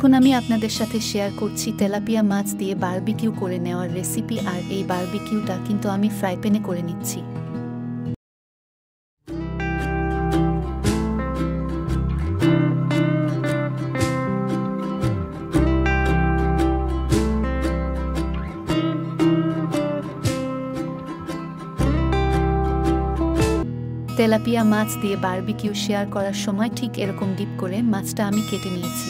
এখন আমি আপনাদের সাথে শেয়ার করছি তেলাপিয়া মাছ দিয়ে বারবিকিউ করে নেওয়ার রেসিপি। আর এই বারবিকিউটা কিন্তু আমি ফ্রাই প্যানে করে নিচ্ছি। তেলাপিয়া মাছ দিয়ে বারবিকিউ শেয়ার করার সময় ঠিক এরকম ডিপ করে মাছটা আমি কেটে নিয়েছি।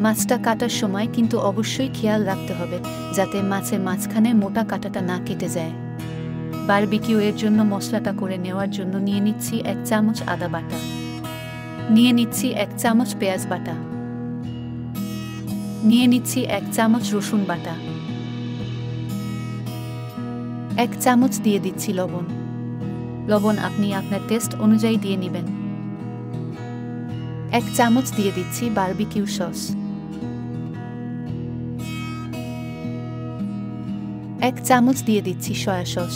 মাছটা কাটার সময় কিন্তু অবশ্যই খেয়াল রাখতে হবে যাতে মাছের মাঝখানে মোটা কাঁটাটা না কেটে যায়। বারবিকিউ এর জন্য মশলাটা করে নেওয়ার জন্য নিয়ে নিচ্ছি 1 চামচ আদা বাটা, নিয়ে নিচ্ছি 1 চামচ পেঁয়াজ বাটা, নিয়ে নিচ্ছি 1 চামচ রসুন বাটা, 1 চামচ দিয়ে দিচ্ছি লবণ। লবণ আপনি আপনার টেস্ট অনুযায়ী দিয়ে নেবেন। 1 চামচ দিয়ে দিচ্ছি বারবিকিউ সস, 1 চামচ দিয়ে দিচ্ছি সয়া সস,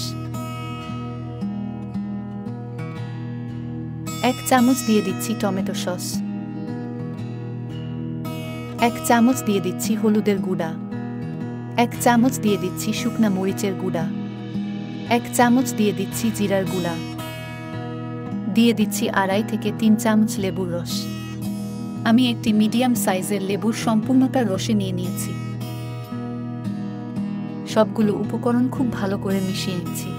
1 চামচ দিয়ে দিচ্ছি টমেটো সস, 1 চামচ দিয়ে দিচ্ছি হলুদের গুঁড়া, 1 চামচ দিয়ে দিচ্ছি শুকনা মরিচের গুঁড়া, 1 চামচ দিয়ে দিচ্ছি জিরার গুঁড়া, দিয়ে দিচ্ছি 2.5 থেকে 3 চামচ লেবুর রস। আমি একটি মিডিয়াম সাইজের লেবুর সম্পূর্ণটা রসে নিয়ে নিয়েছি। সবগুলো উপকরণ খুব ভালো করে মিশিয়ে নিচ্ছি।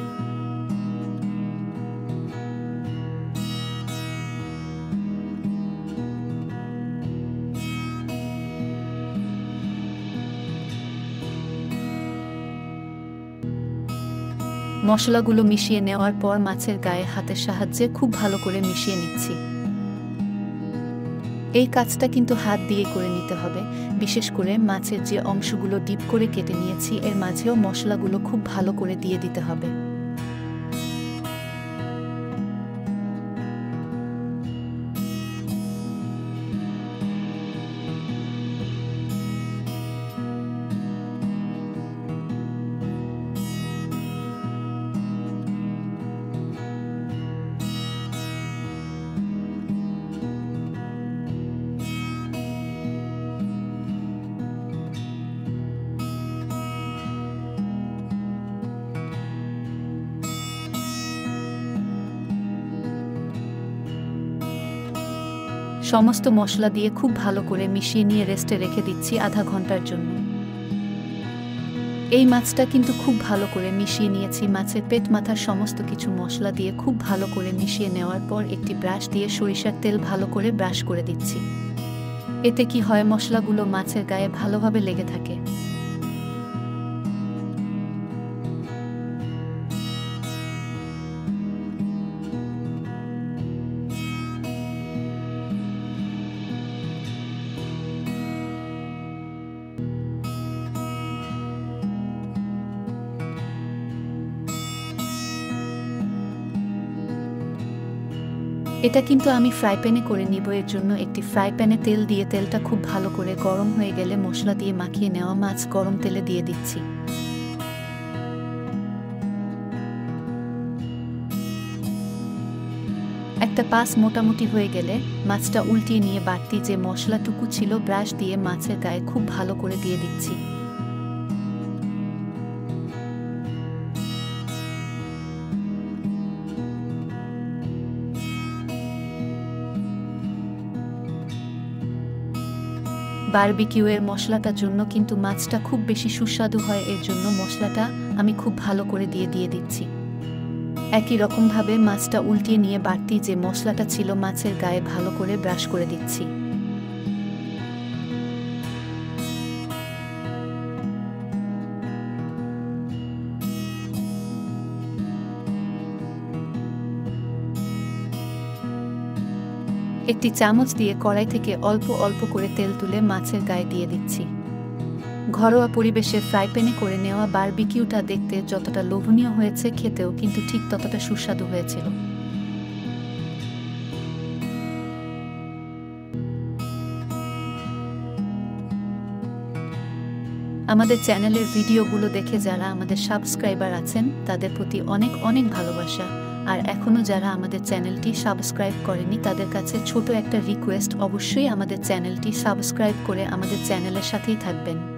মশলাগুলো মিশিয়ে নেওয়ার পর মাছের গায়ে হাতের সাহায্যে খুব ভালো করে মিশিয়ে নিচ্ছি। এই কাজটা কিন্তু হাত দিয়ে করে নিতে হবে। বিশেষ করে মাছের যে অংশগুলো ডিপ করে কেটে নিয়েছি এর মাঝেও মশলাগুলো খুব ভালো করে দিয়ে দিতে হবে। সমস্ত মশলা দিয়ে খুব ভালো করে মিশিয়ে নিয়ে রেস্টে রেখে দিচ্ছি আধা ঘন্টার জন্য। এই মাছটা কিন্তু খুব ভালো করে মিশিয়ে নিয়েছি। মাছের পেট মাথার সমস্ত কিছু মশলা দিয়ে খুব ভালো করে মিশিয়ে নেওয়ার পর একটি ব্রাশ দিয়ে সরিষার তেল ভালো করে ব্রাশ করে দিচ্ছি। এতে কি হয়, মশলাগুলো মাছের গায়ে ভালোভাবে লেগে থাকে। এটা কিন্তু আমি ফ্রাই প্যানে করে নিব। এর জন্য একটি ফ্রাই প্যানে তেল দিয়ে তেলটা খুব ভালো করে গরম হয়ে গেলে মশলা দিয়ে মাখিয়ে নেওয়া মাছ গরম তেলে দিয়ে দিচ্ছি। একটা পাশ মোটামুটি হয়ে গেলে মাছটা উল্টিয়ে নিয়ে বাড়তি যে মশলাটুকু ছিল ব্রাশ দিয়ে মাছের গায়ে খুব ভালো করে দিয়ে দিচ্ছি। বারবিকিউ এর মশলাটার জন্য কিন্তু মাছটা খুব বেশি সুস্বাদু হয়। এর জন্য মশলাটা আমি খুব ভালো করে দিয়ে দিচ্ছি। একই রকমভাবে মাছটা উল্টিয়ে নিয়ে বাড়তি যে মশলাটা ছিল মাছের গায়ে ভালো করে ব্রাশ করে দিচ্ছি। একটি চামচ দিয়ে কড়াই থেকে অল্প অল্প করে তেল তুলে মাছের গায়ে দিয়ে দিচ্ছি। ঘরোয়া পরিবেশে ফ্রাই প্যানে করে নেওয়া বারবিকিউটা দেখতে যতটা লোভনীয় হয়েছে, খেতেও কিন্তু ঠিক ততটা সুস্বাদু হয়েছিল। আমাদের চ্যানেলের ভিডিওগুলো দেখে যারা আমাদের সাবস্ক্রাইবার আছেন তাদের প্রতি অনেক অনেক ভালোবাসা। আর এখনও যারা আমাদের চ্যানেলটি সাবস্ক্রাইব করেনি তাদের কাছে ছোট একটা রিকোয়েস্ট, অবশ্যই আমাদের চ্যানেলটি সাবস্ক্রাইব করে আমাদের চ্যানেলের সাথেই থাকবেন।